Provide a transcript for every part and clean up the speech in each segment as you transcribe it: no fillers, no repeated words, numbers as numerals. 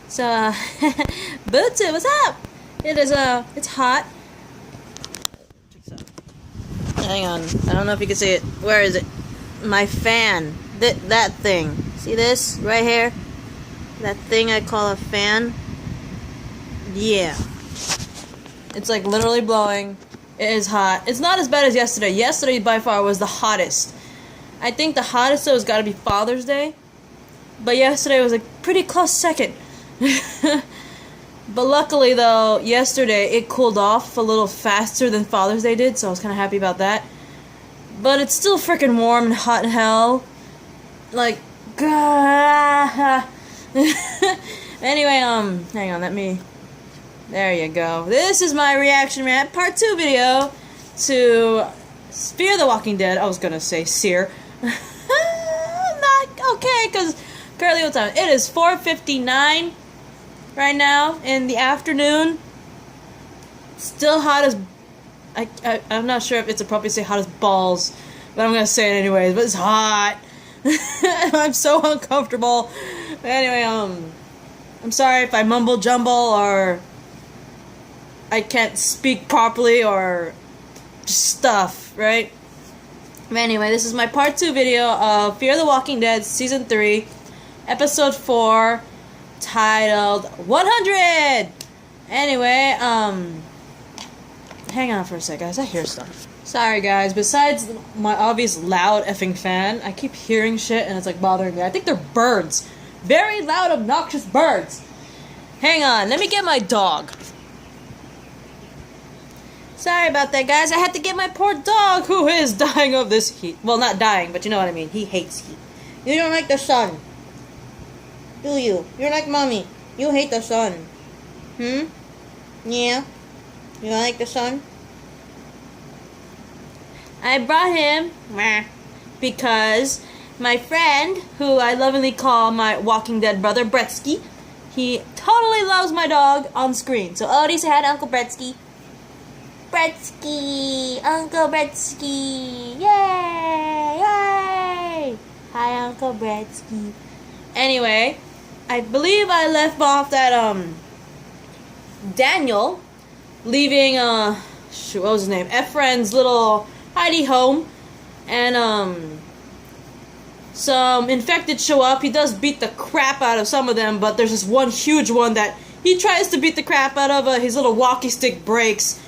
So, Bootsy, what's up? It's hot. Hang on, I don't know if you can see it. Where is it? My fan. That thing. See this? Right here? That thing I call a fan? Yeah. It's like literally blowing. It is hot. It's not as bad as yesterday. Yesterday by far was the hottest. I think the hottest though has got to be Father's Day. But yesterday was a pretty close second. But luckily though, yesterday it cooled off a little faster than Father's Day did, so I was kind of happy about that. But it's still freaking warm and hot in hell. Like, anyway, hang on, there you go. This is my reaction rant part 2 video to Fear the Walking Dead. I was gonna say Seer. Not okay, because currently what time? It is 4:59 right now in the afternoon. Still hot as... I'm not sure if it's appropriate to say hot as balls, but I'm gonna say it anyways, but it's hot. I'm so uncomfortable. But anyway, I'm sorry if I mumble jumble or I can't speak properly or just stuff, right? But anyway, this is my part 2 video of Fear the Walking Dead Season 3, Episode 4, titled 100! Anyway, hang on for a sec, guys, I hear stuff. Sorry, guys, besides my obvious loud effing fan, I keep hearing shit and it's like bothering me. I think they're birds. Very loud, obnoxious birds. Hang on, let me get my dog. Sorry about that, guys. I had to get my poor dog who is dying of this heat. Well, not dying, but you know what I mean. He hates heat. You don't like the sun, do you? You're like mommy. You hate the sun. Yeah? You don't like the sun? I brought him because my friend, who I lovingly call my Walking Dead brother, Bretsky, he totally loves my dog on screen. So, Odie, say hi to Uncle Bretsky. Bretsky! Uncle Bretsky! Yay! Yay! Hi, Uncle Bretsky. Anyway, I believe I left off that, Daniel leaving, shoot, what was his name? Efren's little hidey home, and, some infected show up. He does beat the crap out of some of them, but there's this one huge one that he tries to beat the crap out of. His little walkie stick breaks,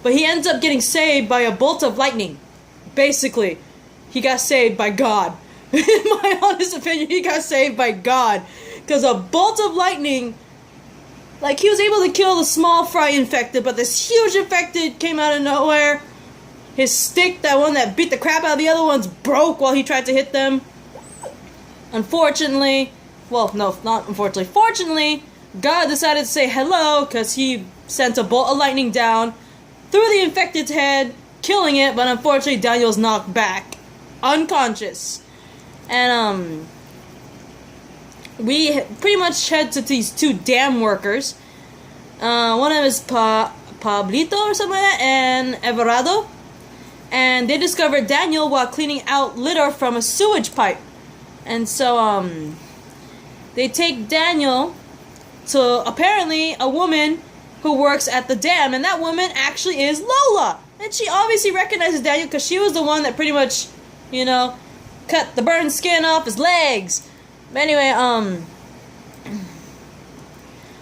but he ends up getting saved by a bolt of lightning. Basically, he got saved by God. In my honest opinion, he got saved by God, because a bolt of lightning, like, he was able to kill the small fry infected, but this huge infected came out of nowhere. His stick, that one that beat the crap out of the other ones, broke while he tried to hit them. Unfortunately, well, no, not unfortunately, fortunately, God decided to say hello, because he sent a bolt of lightning down through the infected's head, killing it, but unfortunately Daniel's knocked back, unconscious. And, we pretty much head to these 2 dam workers. One of them is Pablito or something like that, and Everardo. And they discovered Daniel while cleaning out litter from a sewage pipe. And so, they take Daniel to, apparently, a woman who works at the dam, and that woman actually is Lola. And she obviously recognizes Daniel because she was the one that pretty much, you know, cut the burned skin off his legs. But anyway,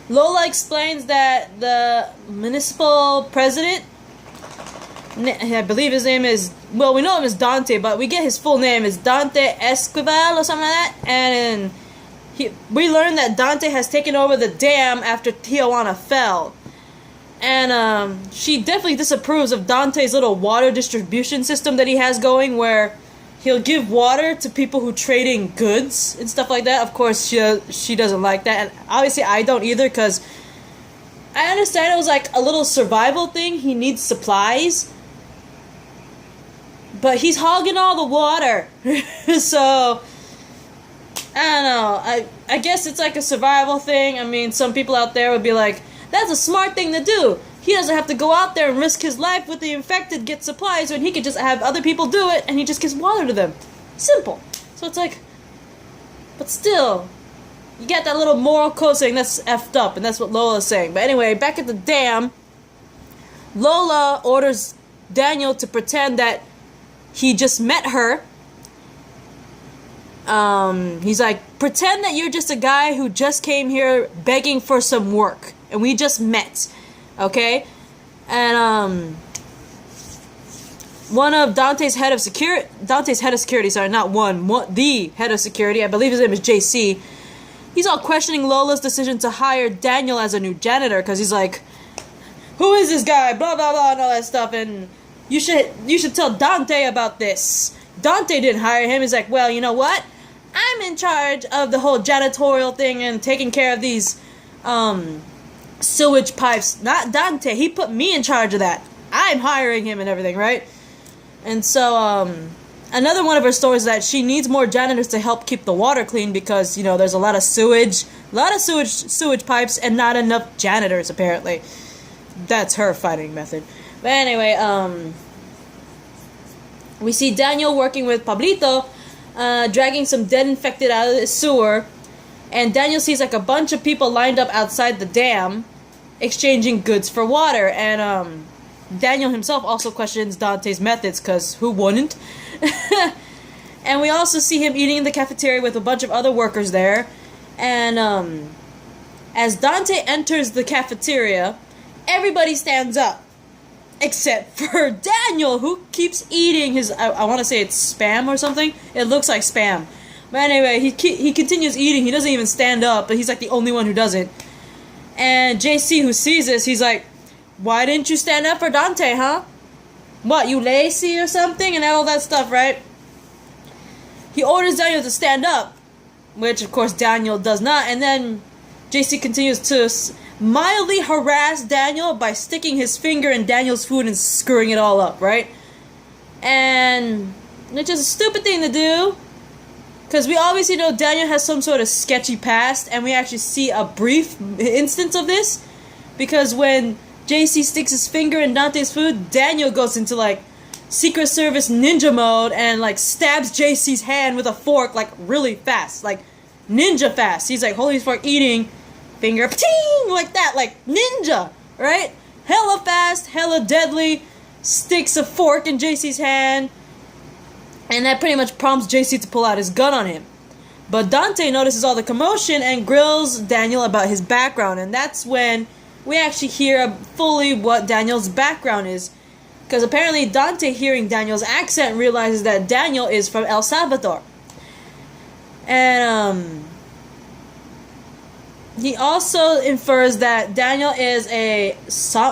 Lola explains that the municipal president, I believe his name is, well, we know him as Dante, but we get his full name is Dante Esquivel or something like that, and we learned that Dante has taken over the dam after Tijuana fell. And she definitely disapproves of Dante's little water distribution system that he has going, where he'll give water to people who trade in goods and stuff like that. Of course, she doesn't like that, and obviously I don't either, because I understand it was like a little survival thing. He needs supplies, but he's hogging all the water. So, I don't know. I guess it's like a survival thing. I mean, some people out there would be like, that's a smart thing to do. He doesn't have to go out there and risk his life with the infected, get supplies, when he could just have other people do it, and he just gives water to them. Simple. So it's like, but still, you get that little moral code saying that's effed up, and that's what Lola's saying. But anyway, back at the dam, Lola orders Daniel to pretend that he just met her. He's like, pretend that you're just a guy who just came here begging for some work, and we just met, okay? And one of Dante's head of security, the head of security, I believe his name is JC. He's all questioning Lola's decision to hire Daniel as a new janitor, because he's like, who is this guy? Blah blah blah and all that stuff, and you should tell Dante about this. Dante didn't hire him. He's like, well, you know what? I'm in charge of the whole janitorial thing and taking care of these sewage pipes. Not Dante. He put me in charge of that. I'm hiring him and everything, right? And so another one of her stories is that she needs more janitors to help keep the water clean because, you know, there's a lot of sewage pipes and not enough janitors apparently. That's her fighting method. But anyway, we see Daniel working with Pablito, dragging some dead infected out of the sewer, and Daniel sees like a bunch of people lined up outside the dam, exchanging goods for water, and Daniel himself also questions Dante's methods, because who wouldn't? And we also see him eating in the cafeteria with a bunch of other workers there, and as Dante enters the cafeteria, everybody stands up. Except for Daniel, who keeps eating his, I want to say it's Spam or something. It looks like Spam. But anyway, he continues eating. He doesn't even stand up, but he's like the only one who doesn't. And JC, who sees this, he's like, why didn't you stand up for Dante, huh? What, you lazy or something? And all that stuff, right? He orders Daniel to stand up, which of course Daniel does not. And then JC continues to mildly harass Daniel by sticking his finger in Daniel's food and screwing it all up, right? And it's just a stupid thing to do, because we obviously know Daniel has some sort of sketchy past, and we actually see a brief instance of this, because when JC sticks his finger in Dante's food, Daniel goes into like Secret Service ninja mode and like stabs JC's hand with a fork like really fast, like ninja fast. He's like holding his fork, eating, finger, ting, like that, like ninja, right? Hella fast, hella deadly, sticks a fork in JC's hand, and that pretty much prompts JC to pull out his gun on him. But Dante notices all the commotion and grills Daniel about his background, and that's when we actually hear fully what Daniel's background is, because apparently Dante, hearing Daniel's accent, realizes that Daniel is from El Salvador. And he also infers that Daniel is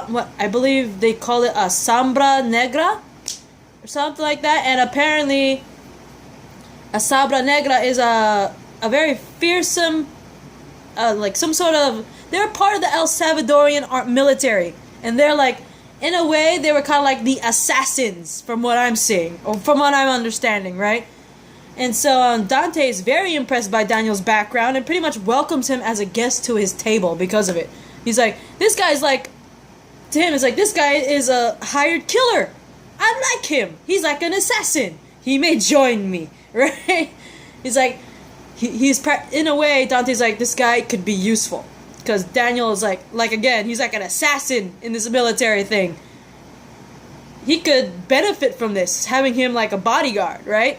what I believe they call it, a Sombra Negra or something like that. And apparently a Sombra Negra is a very fearsome, like some sort of, they're part of the El Salvadorian military, and they're like, in a way they were kind of like the assassins from what I'm seeing, or from what I'm understanding, right? And so Dante is very impressed by Daniel's background and pretty much welcomes him as a guest to his table because of it. He's like, this guy's like, to him, it's like, this guy is a hired killer. I like him. He's like an assassin. He may join me, right? He's like, in a way, Dante's like, this guy could be useful. Because Daniel is like again, he's like an assassin in this military thing. He could benefit from this, having him like a bodyguard, right?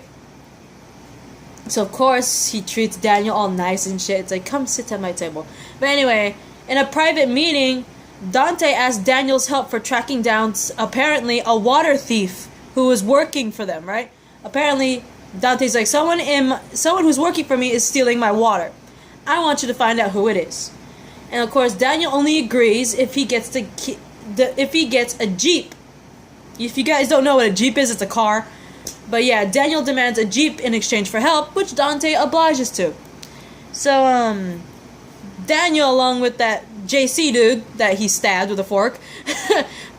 So of course he treats Daniel all nice and shit. It's like, come sit at my table. But anyway, in a private meeting, Dante asks Daniel's help for tracking down apparently a water thief who was working for them, right? Apparently Dante's like, someone who's working for me is stealing my water. I want you to find out who it is. And of course Daniel only agrees if he gets a Jeep. If you guys don't know what a Jeep is, it's a car. But yeah, Daniel demands a Jeep in exchange for help, which Dante obliges to. So, Daniel, along with that JC dude that he stabbed with a fork,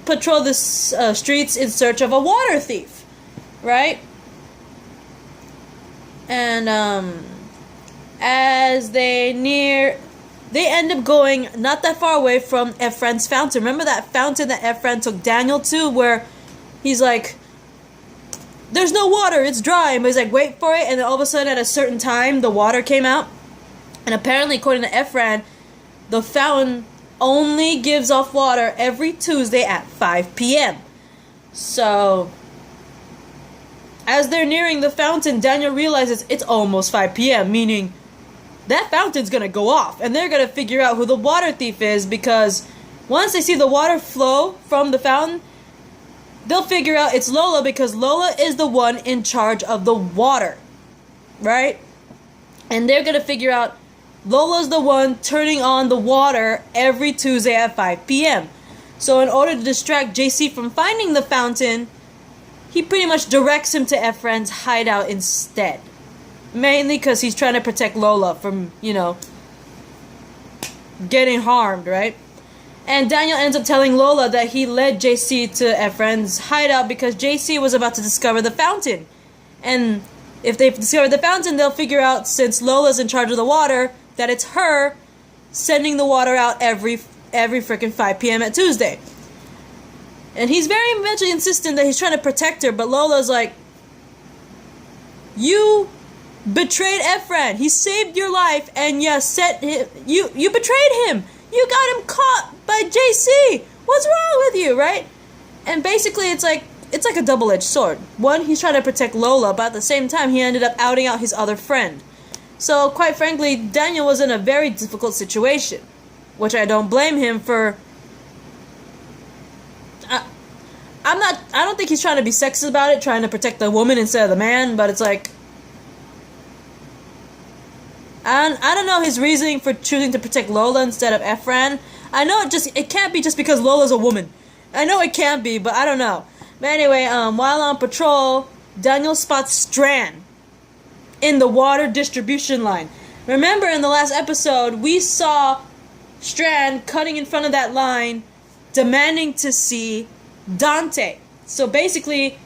patrol the streets in search of a water thief, right? And, as they end up going not that far away from Efren's fountain. Remember that fountain that Efren took Daniel to, where he's like, there's no water, it's dry. But he's like, wait for it, and then all of a sudden at a certain time, the water came out. And apparently, according to Efren, the fountain only gives off water every Tuesday at 5 p.m. So, as they're nearing the fountain, Daniel realizes it's almost 5 p.m., meaning that fountain's gonna go off, and they're gonna figure out who the water thief is, because once they see the water flow from the fountain, they'll figure out it's Lola, because Lola is the one in charge of the water, right? And they're gonna figure out Lola's the one turning on the water every Tuesday at 5 p.m. So in order to distract JC from finding the fountain, he pretty much directs him to Efren's hideout instead. Mainly because he's trying to protect Lola from, getting harmed, right? And Daniel ends up telling Lola that he led JC to Efren's hideout because JC was about to discover the fountain. And if they've discovered the fountain, they'll figure out, since Lola's in charge of the water, that it's her sending the water out every freaking 5 p.m. at Tuesday. And he's very much insistent that he's trying to protect her, but Lola's like, you betrayed Efren. He saved your life, and you betrayed him. You got him caught by JC. What's wrong with you, right? And basically, it's like a double-edged sword. One, he's trying to protect Lola, but at the same time, he ended up outing out his other friend. So, quite frankly, Daniel was in a very difficult situation, which I don't blame him for. I don't think he's trying to be sexist about it, trying to protect the woman instead of the man, but it's like, and I don't know his reasoning for choosing to protect Lola instead of Efren. I know it can't be just because Lola's a woman. I know it can't be, but I don't know. But anyway, while on patrol, Daniel spots Strand in the water distribution line. Remember in the last episode, we saw Strand cutting in front of that line, demanding to see Dante. So basically,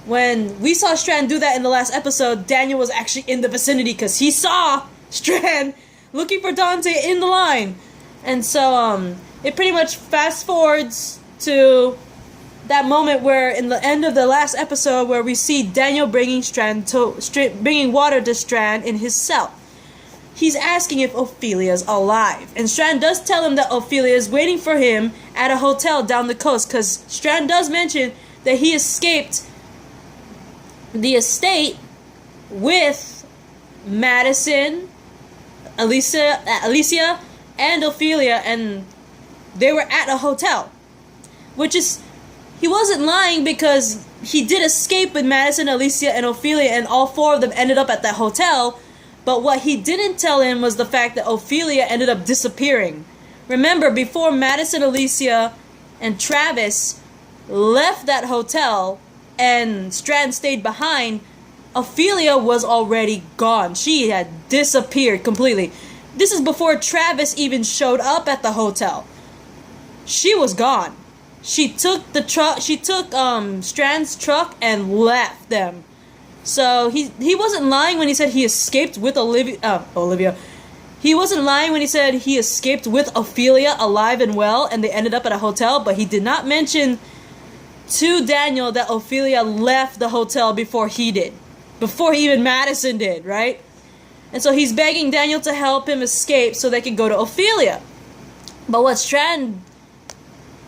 when we saw Strand do that in the last episode, Daniel was actually in the vicinity because he saw Strand looking for Dante in the line. And so it pretty much fast forwards to that moment where in the end of the last episode where we see Daniel bringing water to Strand in his cell. He's asking if Ophelia's alive, and Strand does tell him that Ophelia is waiting for him at a hotel down the coast, because Strand does mention that he escaped the estate with Madison, Alicia, and Ophelia, and they were at a hotel. Which is, he wasn't lying, because he did escape with Madison, Alicia, and Ophelia, and all four of them ended up at that hotel. But what he didn't tell him was the fact that Ophelia ended up disappearing. Remember, before Madison, Alicia, and Travis left that hotel and Strand stayed behind, Ophelia was already gone. She had disappeared completely. This is before Travis even showed up at the hotel. She was gone. She took the truck. She took Strand's truck and left them. So he wasn't lying when he said he escaped with Olivia. He wasn't lying when he said he escaped with Ophelia alive and well, and they ended up at a hotel. But he did not mention to Daniel that Ophelia left the hotel before he did, before even Madison did, right? And so he's begging Daniel to help him escape so they can go to Ophelia. But what Strand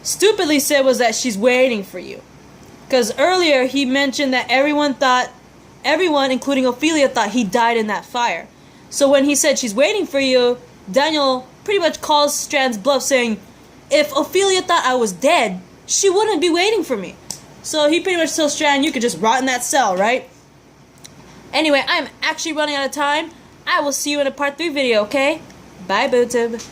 stupidly said was that she's waiting for you. Because earlier he mentioned that everyone, including Ophelia, thought he died in that fire. So when he said she's waiting for you, Daniel pretty much calls Strand's bluff, saying, if Ophelia thought I was dead, she wouldn't be waiting for me. So he pretty much tells Strand, you could just rot in that cell, right? Anyway, I'm actually running out of time. I will see you in a part 3 video, okay? Bye, Bootub.